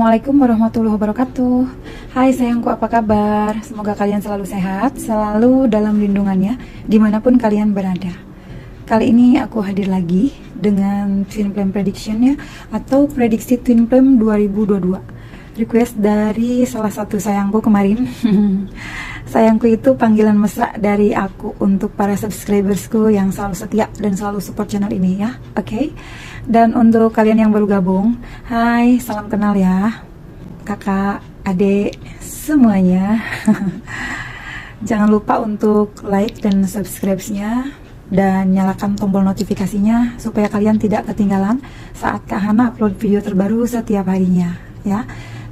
Assalamualaikum warahmatullahi wabarakatuh. Hai sayangku, apa kabar? Semoga kalian selalu sehat, selalu dalam lindungannya, dimanapun kalian berada. Kali ini aku hadir lagi dengan Twin Flame Prediction ya, atau prediksi Twin Flame 2022. Request dari salah satu sayangku kemarin. Sayangku itu panggilan mesra dari aku untuk para subscribersku yang selalu setia dan selalu support channel ini ya. Oke. Dan untuk kalian yang baru gabung, hai, salam kenal ya. Kakak, adik, semuanya. Jangan lupa untuk like dan subscribe-nya dan nyalakan tombol notifikasinya supaya kalian tidak ketinggalan saat Kak Hana upload video terbaru setiap harinya ya.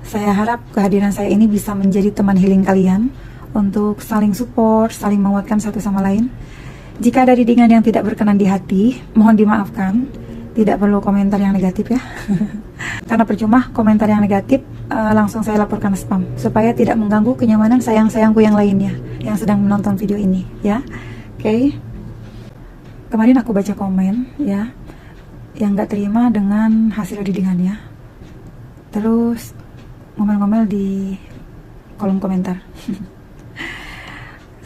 Saya harap kehadiran saya ini bisa menjadi teman healing kalian untuk saling support, saling menguatkan satu sama lain. Jika ada didingan yang tidak berkenan di hati, mohon dimaafkan. Tidak perlu komentar yang negatif ya. Karena percuma komentar yang negatif, langsung saya laporkan spam supaya tidak mengganggu kenyamanan sayang-sayangku yang lainnya yang sedang menonton video ini ya. Oke. Kemarin aku baca komen ya yang gak terima dengan hasil didingannya. Terus ngomel-ngomel di kolom komentar.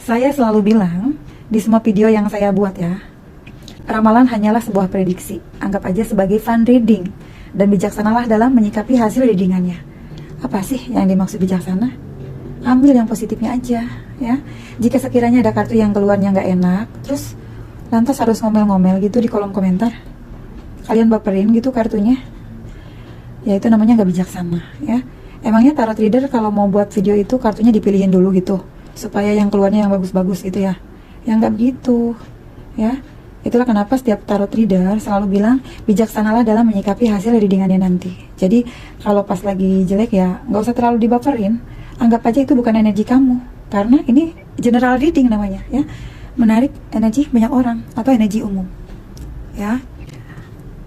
Saya selalu bilang di semua video yang saya buat ya, ramalan hanyalah sebuah prediksi. Anggap aja sebagai fun reading dan bijaksanalah dalam menyikapi hasil readingannya. Apa sih yang dimaksud bijaksana? Ambil yang positifnya aja ya. Jika sekiranya ada kartu yang keluarnya nggak enak, terus lantas harus ngomel-ngomel gitu di kolom komentar, kalian baperin gitu kartunya, ya itu namanya nggak bijaksana ya. Emangnya tarot reader kalau mau buat video itu kartunya dipilihin dulu gitu supaya yang keluarnya yang bagus-bagus gitu ya? Yang nggak begitu ya. Itulah kenapa setiap tarot reader selalu bilang bijaksanalah dalam menyikapi hasil readingannya nanti. Jadi kalau pas lagi jelek ya nggak usah terlalu dibaperin. Anggap aja itu bukan energi kamu, karena ini general reading namanya ya, menarik energi banyak orang atau energi umum ya.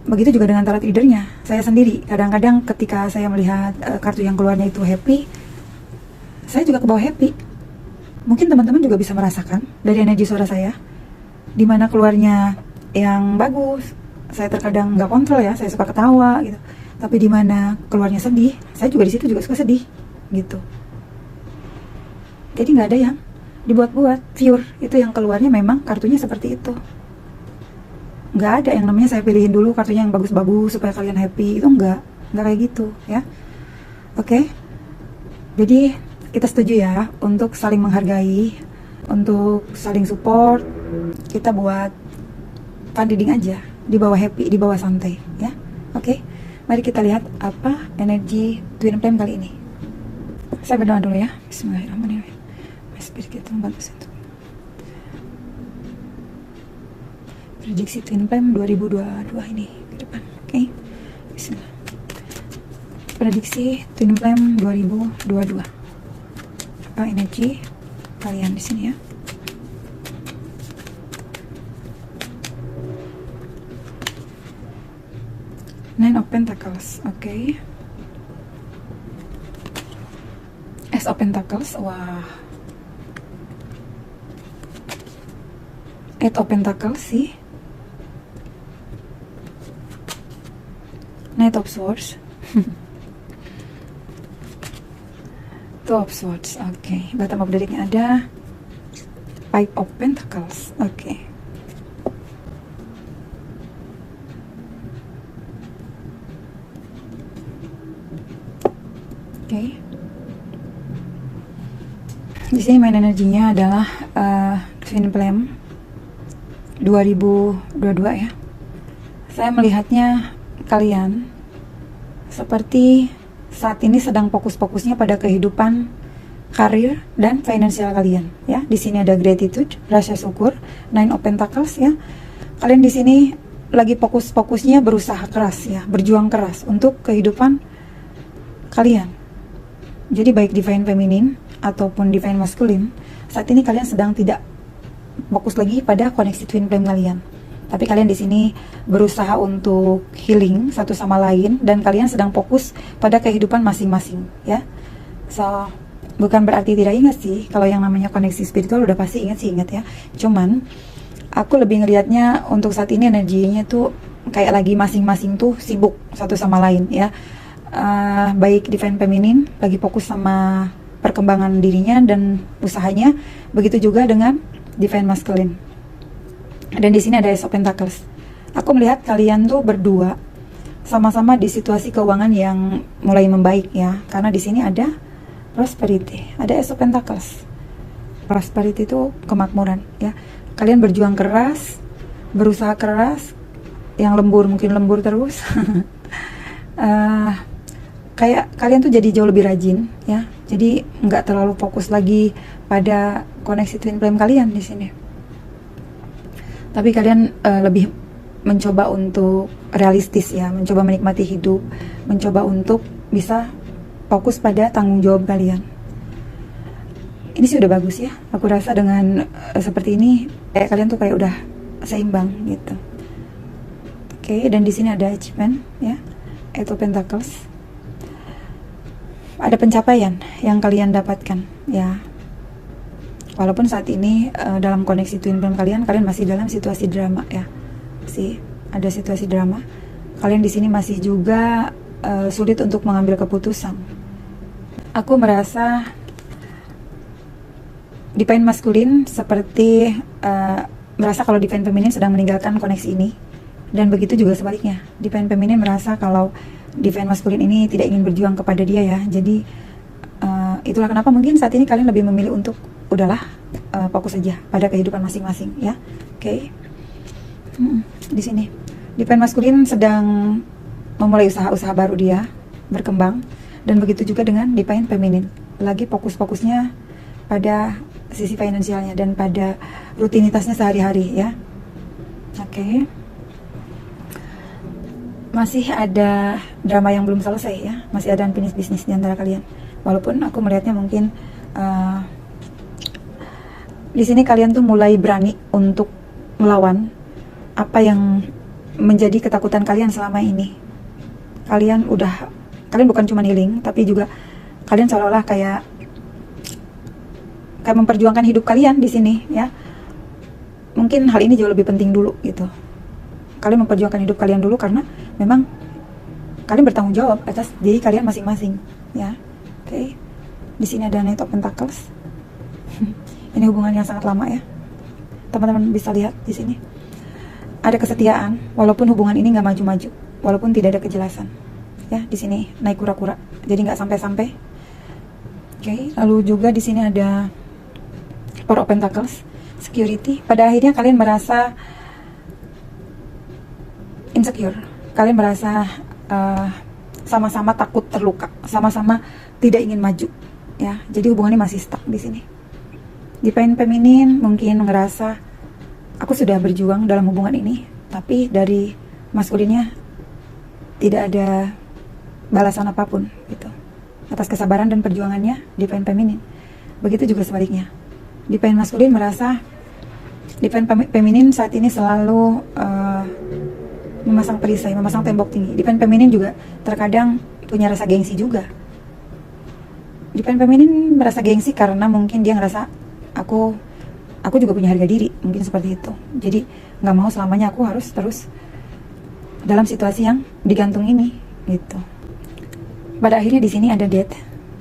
Begitu juga dengan tarot readernya. Saya sendiri kadang-kadang ketika saya melihat kartu yang keluarnya itu happy, saya juga kebawa happy. Mungkin teman-teman juga bisa merasakan dari energi suara saya, dimana keluarnya yang bagus, saya terkadang nggak kontrol ya, saya suka ketawa gitu. Tapi dimana keluarnya sedih, saya juga di situ juga suka sedih gitu. Jadi nggak ada yang dibuat-buat, pure itu yang keluarnya memang kartunya seperti itu. Nggak ada yang namanya saya pilihin dulu kartunya yang bagus-bagus supaya kalian happy, itu nggak kayak gitu ya. Oke. Jadi kita setuju ya untuk saling menghargai, untuk saling support. Kita buat fun reading aja, di bawah happy, di bawah santai ya. Oke. Mari kita lihat apa energi Twin Flame kali ini. Saya berdoa dulu ya. Bismillahirrahmanirrahim. Spirit kita membantu saya. Prediksi Twin Flame 2022 ini ke depan. Oke. Bismillah. Prediksi Twin Flame 2022. Apa energi kalian di sini ya? Nine of Pentacles, oke. Ace of Pentacles, wah. Eight of Pentacles sih. Knight of Swords. Two of Swords, oke. Bottom of the deck-nya ada Five of Pentacles, oke. Oke. Di sini main energinya adalah Twin Flame 2022 ya. Saya melihatnya kalian seperti saat ini sedang fokus-fokusnya pada kehidupan, karir dan finansial kalian ya. Di sini ada gratitude, rasa syukur, Nine of Pentacles ya. Kalian di sini lagi fokus-fokusnya berusaha keras ya, berjuang keras untuk kehidupan kalian. Jadi baik divine feminine ataupun divine masculine, saat ini kalian sedang tidak fokus lagi pada koneksi twin flame kalian. Tapi kalian di sini berusaha untuk healing satu sama lain dan kalian sedang fokus pada kehidupan masing-masing ya. So, bukan berarti tidak ingat sih kalau yang namanya koneksi spiritual udah pasti ingat sih, ingat ya. Cuman aku lebih ngelihatnya untuk saat ini energinya tuh kayak lagi masing-masing tuh sibuk satu sama lain ya. baik divine feminin lagi fokus sama perkembangan dirinya dan usahanya, begitu juga dengan divine masculine. Dan di sini ada Ace of Pentacles. Aku melihat kalian tuh berdua sama-sama di situasi keuangan yang mulai membaik ya, karena di sini ada prosperity, ada Ace of Pentacles. Prosperity itu kemakmuran ya. Kalian berjuang keras, berusaha keras, yang lembur mungkin lembur terus. Kayak kalian tuh jadi jauh lebih rajin ya. Jadi nggak terlalu fokus lagi pada koneksi twin flame kalian di sini. Tapi kalian lebih mencoba untuk realistis ya, mencoba menikmati hidup, mencoba untuk bisa fokus pada tanggung jawab kalian. Ini sih udah bagus ya. Aku rasa dengan seperti ini kalian tuh kayak udah seimbang gitu. Oke, dan di sini ada achievement ya, Eight of Pentacles. Ada pencapaian yang kalian dapatkan ya. Walaupun saat ini dalam koneksi twin flame kalian masih dalam situasi drama ya. Masih ada situasi drama. Kalian di sini masih juga sulit untuk mengambil keputusan. Aku merasa divine masculine seperti merasa kalau divine feminine sedang meninggalkan koneksi ini, dan begitu juga sebaliknya. Divine feminine merasa kalau divine masculine ini tidak ingin berjuang kepada dia ya. Jadi itulah kenapa mungkin saat ini kalian lebih memilih untuk udahlah fokus saja pada kehidupan masing-masing ya. Oke. Di sini divine masculine sedang memulai usaha-usaha baru dia berkembang, dan begitu juga dengan divine feminine lagi fokus-fokusnya pada sisi finansialnya dan pada rutinitasnya sehari-hari ya. Oke. Masih ada drama yang belum selesai ya, masih ada unfinished business di antara kalian. Walaupun aku melihatnya mungkin di sini kalian tuh mulai berani untuk melawan apa yang menjadi ketakutan kalian selama ini. Kalian bukan cuma healing, tapi juga kalian seolah-olah kayak memperjuangkan hidup kalian di sini ya. Mungkin hal ini jauh lebih penting dulu gitu. Kalian memperjuangkan hidup kalian dulu karena memang kalian bertanggung jawab atas diri kalian masing-masing ya. Oke. Di sini ada Knight of Pentacles. Ini hubungan yang sangat lama ya. Teman-teman bisa lihat di sini. Ada kesetiaan walaupun hubungan ini nggak maju-maju, walaupun tidak ada kejelasan. Ya, di sini naik kura-kura. Jadi nggak sampai-sampai. Oke, lalu juga di sini ada Four of Pentacles, security. Pada akhirnya kalian merasa insecure. Kalian merasa sama-sama takut terluka, sama-sama tidak ingin maju, ya. Jadi hubungannya masih stuck di sini. Divine feminine mungkin ngerasa aku sudah berjuang dalam hubungan ini, tapi dari maskulinnya tidak ada balasan apapun, gitu, atas kesabaran dan perjuangannya divine feminine. Begitu juga sebaliknya. Divine maskulin merasa divine feminine saat ini selalu memasang perisai, memasang tembok tinggi. Divine feminine juga terkadang punya rasa gengsi juga. Divine feminine merasa gengsi karena mungkin dia ngerasa aku juga punya harga diri, mungkin seperti itu. Jadi nggak mau selamanya aku harus terus dalam situasi yang digantung ini, gitu. Pada akhirnya di sini ada death.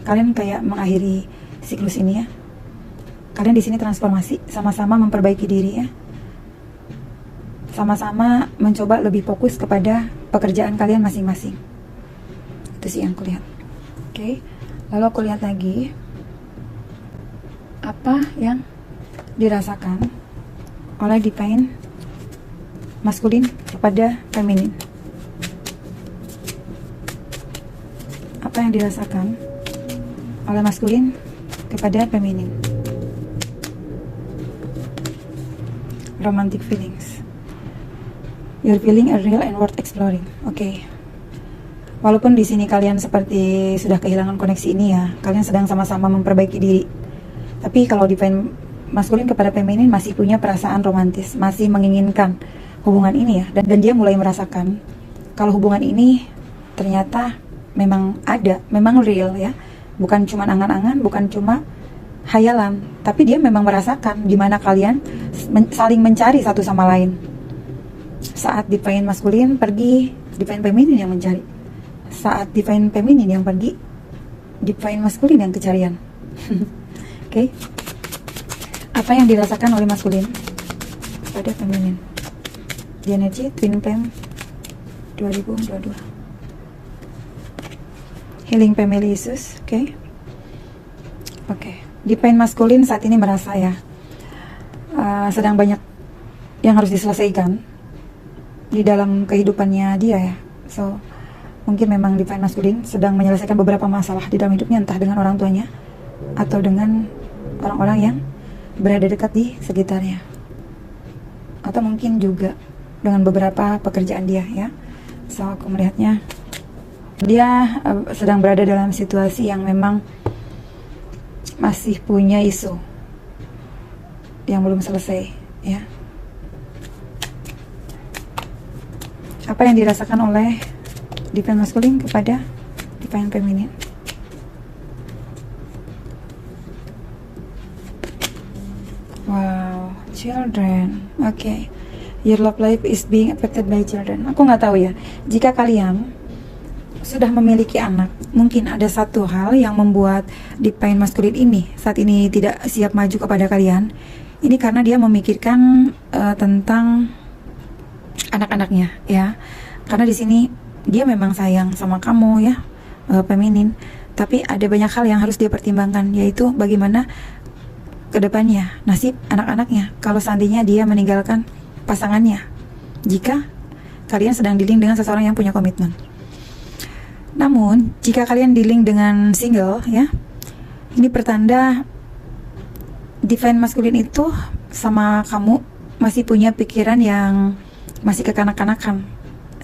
Kalian kayak mengakhiri siklus ini ya. Kalian di sini transformasi, sama-sama memperbaiki diri ya. Sama-sama mencoba lebih fokus kepada pekerjaan kalian masing-masing. Itu sih yang kulihat. Oke. Lalu aku lihat lagi apa yang dirasakan oleh divine maskulin kepada feminin. Apa yang dirasakan oleh maskulin kepada feminin. Romantic feelings. Your feeling are real and worth exploring. Oke. Walaupun di sini kalian seperti sudah kehilangan koneksi ini ya, kalian sedang sama-sama memperbaiki diri. Tapi kalau divine maskulin kepada feminin masih punya perasaan romantis, masih menginginkan hubungan ini ya, dan dia mulai merasakan kalau hubungan ini ternyata memang ada, memang real ya, bukan cuma angan-angan, bukan cuma hayalan, tapi dia memang merasakan di mana kalian saling mencari satu sama lain. Saat divine maskulin pergi, divine feminin yang mencari. saat divine feminine yang pergi, divine maskulin yang kecarian. Oke. Apa yang dirasakan oleh maskulin pada feminin di energi twin flame 2022? Healing family issues. Oke. Divine maskulin saat ini merasa ya sedang banyak yang harus diselesaikan di dalam kehidupannya dia ya. So mungkin memang divine maskulin sedang menyelesaikan beberapa masalah di dalam hidupnya, entah dengan orang tuanya atau dengan orang-orang yang berada dekat di sekitarnya, atau mungkin juga dengan beberapa pekerjaan dia ya. So aku melihatnya dia sedang berada dalam situasi yang memang masih punya isu yang belum selesai ya. Apa yang dirasakan oleh divine maskulin kepada divine feminine? Wow, children. Oke. Your love life is being affected by children. Aku nggak tahu ya, jika kalian sudah memiliki anak, mungkin ada satu hal yang membuat divine maskulin ini saat ini tidak siap maju kepada kalian. Ini karena dia memikirkan tentang anak-anaknya ya. Karena di sini dia memang sayang sama kamu ya, feminin. Tapi ada banyak hal yang harus dia pertimbangkan, yaitu bagaimana kedepannya nasib anak-anaknya kalau seandainya dia meninggalkan pasangannya, jika kalian sedang dealing dengan seseorang yang punya komitmen. Namun jika kalian dealing dengan single ya, ini pertanda divine maskulin itu sama kamu masih punya pikiran yang masih kekanak-kanakan,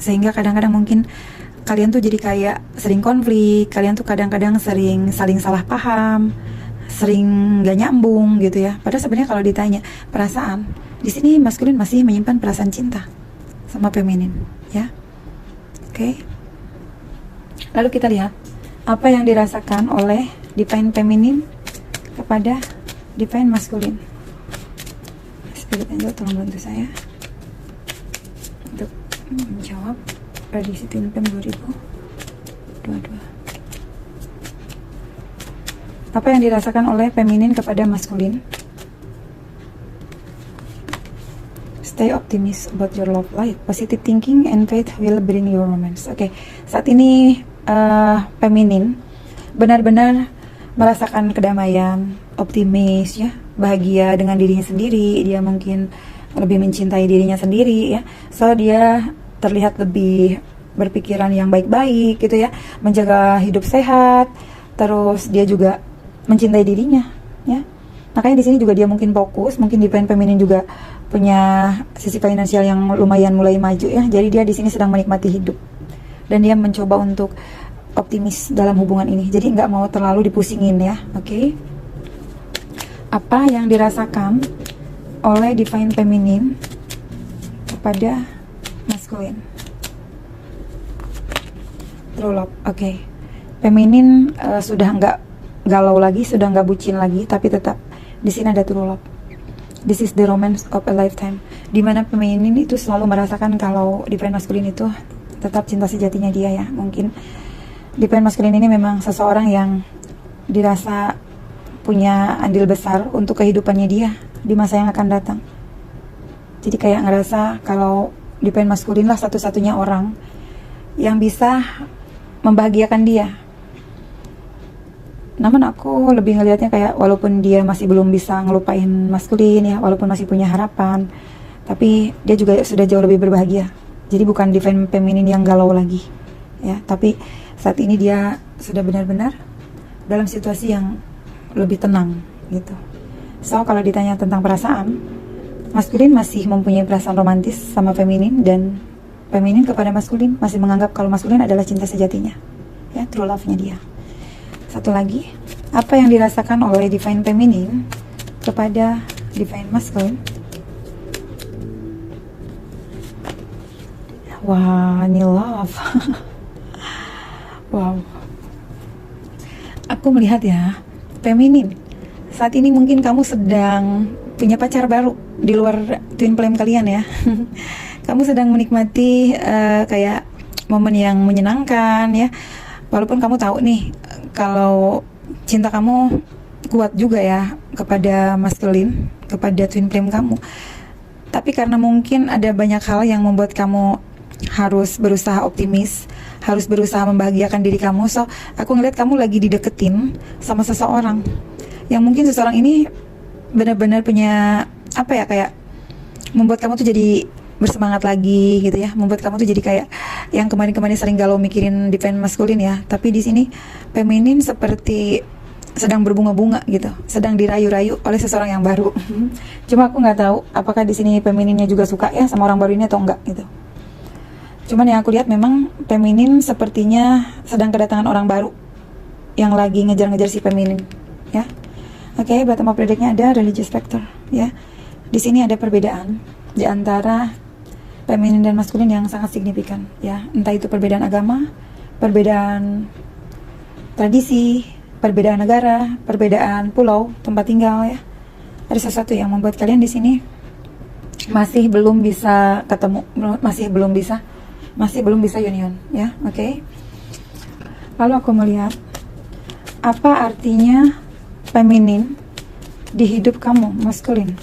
sehingga kadang-kadang mungkin kalian tuh jadi kayak sering konflik, kalian tuh kadang-kadang sering saling salah paham, sering gak nyambung gitu ya. Padahal sebenarnya kalau ditanya perasaan, di sini maskulin masih menyimpan perasaan cinta sama feminin ya. Oke. Lalu kita lihat apa yang dirasakan oleh divine feminin kepada divine maskulin. Spirit angel tolong bantu saya untuk menjawab prediksi twin flame 2022. Apa yang dirasakan oleh feminin kepada maskulin? Stay optimistic about your love life. Positive thinking and faith will bring you romance. Oke, saat ini feminin benar-benar merasakan kedamaian, optimis ya, bahagia dengan dirinya sendiri. Dia mungkin lebih mencintai dirinya sendiri ya. So dia terlihat lebih berpikiran yang baik-baik gitu ya, menjaga hidup sehat. Terus dia juga mencintai dirinya ya. Makanya di sini juga dia mungkin fokus, mungkin divine feminin juga punya sisi finansial yang lumayan mulai maju ya. Jadi dia di sini sedang menikmati hidup dan dia mencoba untuk optimis dalam hubungan ini. Jadi nggak mau terlalu dipusingin ya. Oke. Apa yang dirasakan oleh divine feminin kepada maskulin? True love. Oke. Feminin sudah nggak galau lagi, sudah nggak bucin lagi, tapi tetap di sini ada true love. This is the romance of a lifetime. Dimana feminin itu selalu merasakan kalau divine maskulin itu tetap cinta sejatinya dia ya. Mungkin divine maskulin ini memang seseorang yang dirasa punya andil besar untuk kehidupannya dia di masa yang akan datang. Jadi kayak ngerasa kalau divine maskulin lah satu-satunya orang yang bisa membahagiakan dia. Namun aku lebih ngelihatnya kayak walaupun dia masih belum bisa ngelupain maskulin ya, walaupun masih punya harapan, tapi dia juga sudah jauh lebih berbahagia. Jadi bukan divine feminin yang galau lagi ya, tapi saat ini dia sudah benar-benar dalam situasi yang lebih tenang gitu. So kalau ditanya tentang perasaan, maskulin masih mempunyai perasaan romantis sama feminin, dan feminin kepada maskulin masih menganggap kalau maskulin adalah cinta sejatinya ya, true love-nya dia. Satu lagi, apa yang dirasakan oleh divine feminin kepada divine masculine? Wah, ini love. Wow. Aku melihat ya, feminin saat ini mungkin kamu sedang punya pacar baru di luar twin flame kalian ya. Kamu sedang menikmati kayak momen yang menyenangkan ya. Walaupun kamu tahu nih kalau cinta kamu kuat juga ya kepada maskulin, kepada twin flame kamu. Tapi karena mungkin ada banyak hal yang membuat kamu harus berusaha optimis, harus berusaha membahagiakan diri kamu. So, aku ngeliat kamu lagi dideketin sama seseorang yang mungkin seseorang ini benar-benar punya apa ya, kayak membuat kamu tuh jadi bersemangat lagi gitu ya, membuat kamu tuh jadi kayak yang kemarin-kemarin sering galau mikirin defense maskulin ya, tapi di sini feminin seperti sedang berbunga-bunga gitu, sedang dirayu-rayu oleh seseorang yang baru. Cuma aku nggak tahu apakah di sini femininnya juga suka ya sama orang baru ini atau enggak gitu. Cuman yang aku lihat memang feminin sepertinya sedang kedatangan orang baru yang lagi ngejar-ngejar si feminin ya. Oke, bottom of the deck-nya ada religious factor ya. Di sini ada perbedaan di antara feminin dan maskulin yang sangat signifikan ya, entah itu perbedaan agama, perbedaan tradisi, perbedaan negara, perbedaan pulau tempat tinggal ya. Ada sesuatu yang membuat kalian di sini masih belum bisa ketemu, masih belum bisa union ya. Oke. Lalu aku melihat apa artinya feminin di hidup kamu maskulin.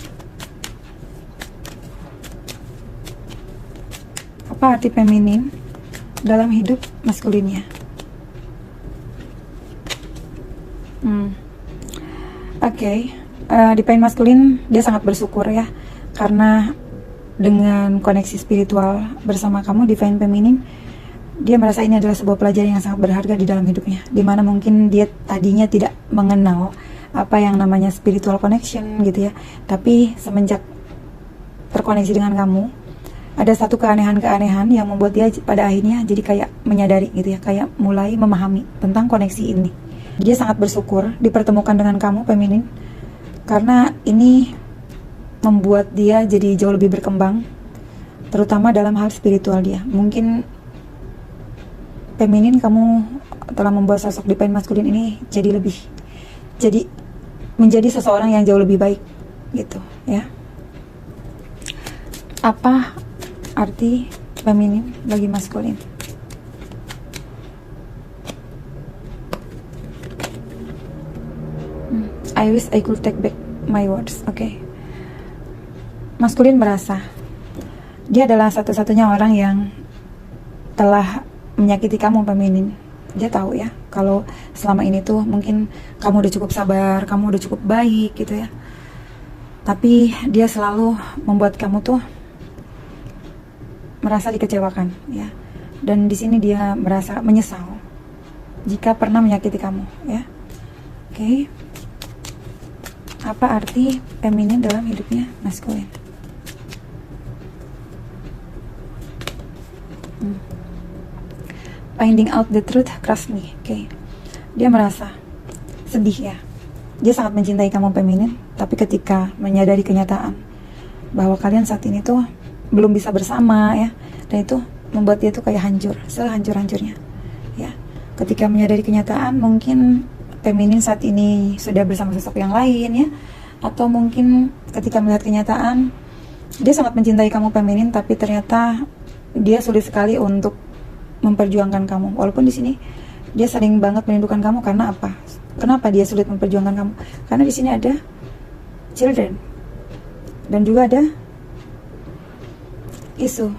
Apa arti feminin dalam hidup maskulinnya? Oke. Di pain maskulin dia sangat bersyukur ya, karena dengan koneksi spiritual bersama kamu di pain feminin, dia merasa ini adalah sebuah pelajaran yang sangat berharga di dalam hidupnya, dimana mungkin dia tadinya tidak mengenal apa yang namanya spiritual connection gitu ya, tapi semenjak terkoneksi dengan kamu, ada satu keanehan-keanehan yang membuat dia pada akhirnya jadi kayak menyadari gitu ya, kayak mulai memahami tentang koneksi ini. Dia sangat bersyukur dipertemukan dengan kamu feminin, karena ini membuat dia jadi jauh lebih berkembang, terutama dalam hal spiritual dia. Mungkin feminin kamu telah membuat sosok divine maskulin ini jadi menjadi seseorang yang jauh lebih baik gitu ya. Apa arti feminin bagi maskulin? I wish I could take back my words. Oke. Maskulin merasa dia adalah satu-satunya orang yang telah menyakiti kamu feminin. Dia tahu ya kalau selama ini tuh mungkin kamu udah cukup sabar, kamu udah cukup baik gitu ya, tapi dia selalu membuat kamu tuh merasa dikecewakan ya. Dan di sini dia merasa menyesal jika pernah menyakiti kamu ya. Oke. Apa arti feminin dalam hidupnya maskulin? Finding out the truth, trust me. Oke. Dia merasa sedih ya. Dia sangat mencintai kamu feminin, tapi ketika menyadari kenyataan bahwa kalian saat ini tuh belum bisa bersama ya, dan itu membuat dia tuh kayak hancur, sehancur-hancurnya ya. Ketika menyadari kenyataan, mungkin feminin saat ini sudah bersama sosok yang lain ya, atau mungkin ketika melihat kenyataan dia sangat mencintai kamu feminin, tapi ternyata dia sulit sekali untuk memperjuangkan kamu. Walaupun di sini dia sering banget merindukan kamu. Karena apa? Kenapa dia sulit memperjuangkan kamu? Karena di sini ada children dan juga ada isu.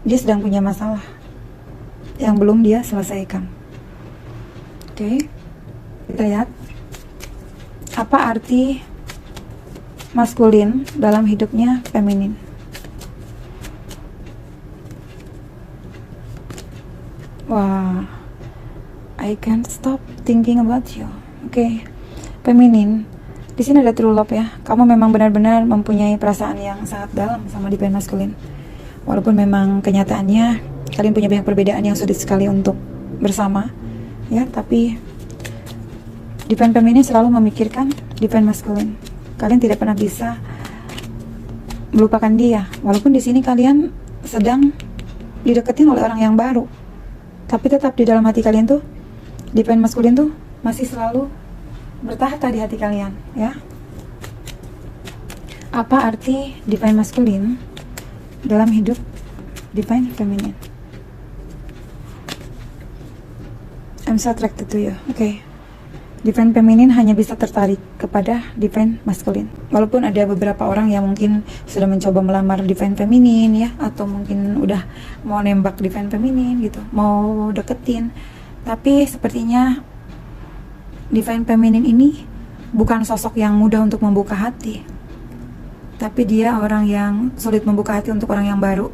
Dia sedang punya masalah yang belum dia selesaikan. Oke. Kita lihat apa arti maskulin dalam hidupnya feminin. Wah, I can't stop thinking about you. Oke. Feminin, di sini ada true love ya. Kamu memang benar-benar mempunyai perasaan yang sangat dalam sama divine maskulin. Walaupun memang kenyataannya kalian punya banyak perbedaan yang sulit sekali untuk bersama ya, tapi divine feminin selalu memikirkan divine maskulin. Kalian tidak pernah bisa melupakan dia. Walaupun di sini kalian sedang dideketin oleh orang yang baru, tapi tetap di dalam hati kalian tuh divine maskulin tuh masih selalu bertahta di hati kalian ya. Apa arti divine maskulin dalam hidup divine feminin? I'm so attracted to you. Oke. Divine Feminine hanya bisa tertarik kepada Divine Masculine. Walaupun ada beberapa orang yang mungkin sudah mencoba melamar Divine Feminine ya, atau mungkin udah mau nembak Divine Feminine gitu, mau deketin. Tapi sepertinya Divine Feminine ini bukan sosok yang mudah untuk membuka hati. Tapi dia orang yang sulit membuka hati untuk orang yang baru.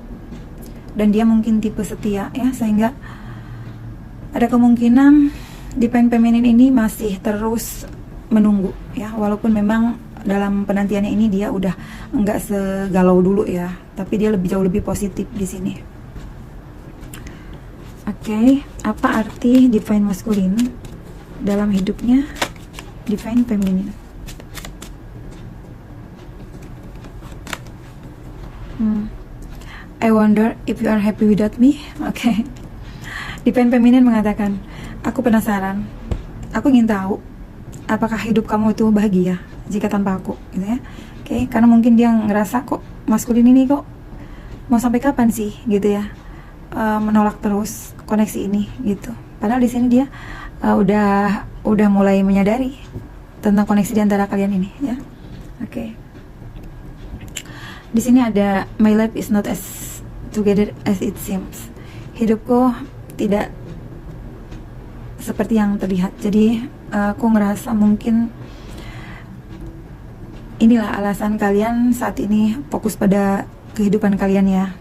Dan dia mungkin tipe setia ya, sehingga ada kemungkinan Divine Feminine ini masih terus menunggu ya, walaupun memang dalam penantiannya ini dia udah enggak segalau dulu ya, tapi dia jauh lebih positif di sini. Oke, apa arti Divine Masculine dalam hidupnya Divine Feminine? I wonder if you are happy without me. Oke. Divine Feminine mengatakan, aku penasaran, aku ingin tahu apakah hidup kamu itu bahagia jika tanpa aku, gitu ya. Oke, karena mungkin dia ngerasa kok maskulin ini kok mau sampai kapan sih, gitu ya, menolak terus koneksi ini, gitu. Padahal di sini dia udah mulai menyadari tentang koneksi di antara kalian ini, ya. Oke. Di sini ada my life is not as together as it seems. Hidupku tidak seperti yang terlihat. Jadi aku ngerasa mungkin inilah alasan kalian saat ini fokus pada kehidupan kalian ya,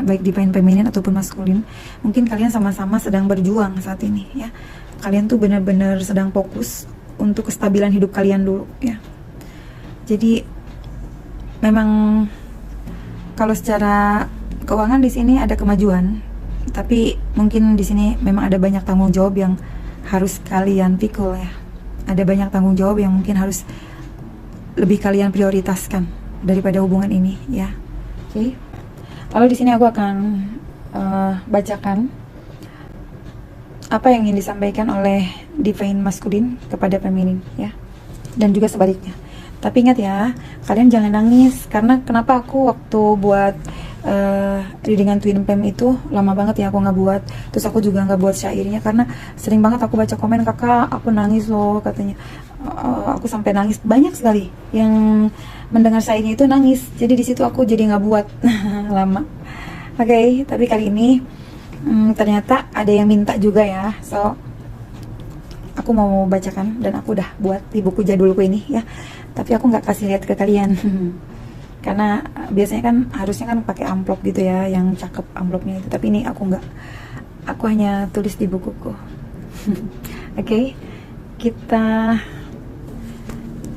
baik Divine Feminine ataupun maskulin. Mungkin kalian sama-sama sedang berjuang saat ini ya. Kalian tuh benar-benar sedang fokus untuk kestabilan hidup kalian dulu ya. Jadi memang kalau secara keuangan di sini ada kemajuan, tapi mungkin di sini memang ada banyak tanggung jawab yang harus kalian pikul ya. Ada banyak tanggung jawab yang mungkin harus lebih kalian prioritaskan daripada hubungan ini ya. Oke. Lalu di sini aku akan bacakan apa yang ingin disampaikan oleh Divine Masculine kepada Feminine ya, dan juga sebaliknya. Tapi ingat ya, kalian jangan nangis, karena kenapa aku waktu buat readingan Twin Flame itu lama banget ya aku nggak buat. Terus aku juga nggak buat syairnya karena sering banget aku baca komen, kakak aku nangis loh katanya. Aku sampai nangis, banyak sekali yang mendengar syairnya itu nangis. Jadi di situ aku jadi nggak buat lama. Oke, tapi kali ini ternyata ada yang minta juga ya, so aku mau bacakan dan aku udah buat di buku jadulku ini ya. Tapi aku nggak kasih lihat ke kalian karena biasanya kan harusnya kan pakai amplop gitu ya, yang cakep amplopnya itu. Tapi ini aku nggak, aku hanya tulis di bukuku. Oke, kita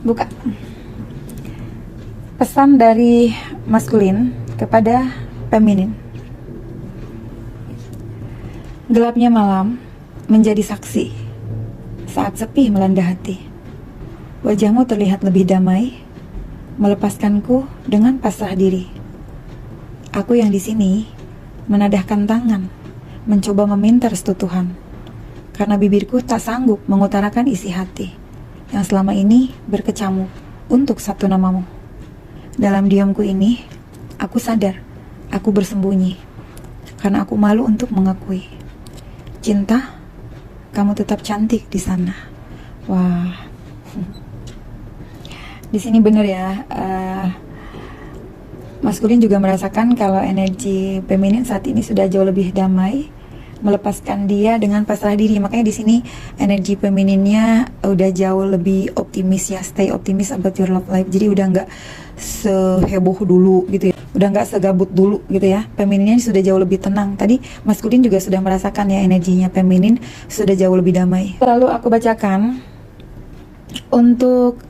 buka. Pesan dari maskulin kepada feminin. Gelapnya malam menjadi saksi saat sepi melanda hati. Wajahmu terlihat lebih damai, melepaskanku dengan pasrah diri. Aku yang di sini menadahkan tangan, mencoba meminta restu Tuhan, karena bibirku tak sanggup mengutarakan isi hati yang selama ini berkecamuk untuk satu namamu. Dalam diamku ini, aku sadar aku bersembunyi, karena aku malu untuk mengakui. Cinta, kamu tetap cantik di sana. Wah. Di sini bener ya, maskulin juga merasakan kalau energi feminin saat ini sudah jauh lebih damai, melepaskan dia dengan pasrah diri. Makanya di sini energi femininnya udah jauh lebih optimis ya, stay optimis about your love life. Jadi udah nggak seheboh dulu gitu ya, udah nggak segabut dulu gitu ya. Femininnya sudah jauh lebih tenang. Tadi maskulin juga sudah merasakan ya, energinya feminin sudah jauh lebih damai. Lalu aku bacakan untuk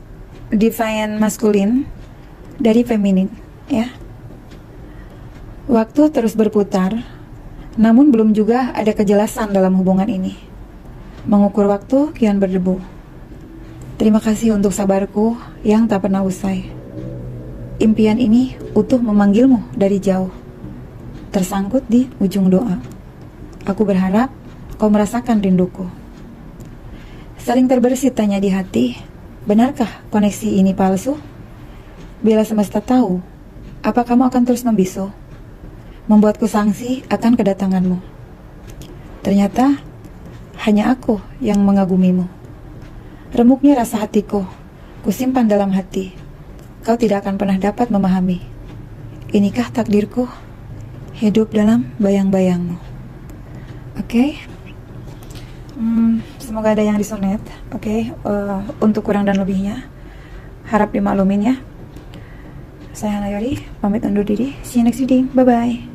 Divine Masculine dari feminin ya. Waktu terus berputar, namun belum juga ada kejelasan dalam hubungan ini. Mengukur waktu kian berdebu. Terima kasih untuk sabarku yang tak pernah usai. Impian ini utuh memanggilmu dari jauh, tersangkut di ujung doa. Aku berharap kau merasakan rinduku. Sering terbersit tanya di hati, benarkah koneksi ini palsu? Bila semesta tahu, apa kamu akan terus membisu, membuatku sangsi akan kedatanganmu? Ternyata hanya aku yang mengagumimu. Remuknya rasa hatiku, kusimpan dalam hati. Kau tidak akan pernah dapat memahami. Inikah takdirku, hidup dalam bayang-bayangmu. Oke. Semoga ada yang disonet. Oke. Untuk kurang dan lebihnya, harap dimaklumin ya. Saya Hana Yori, pamit undur diri. See you next video. Bye-bye.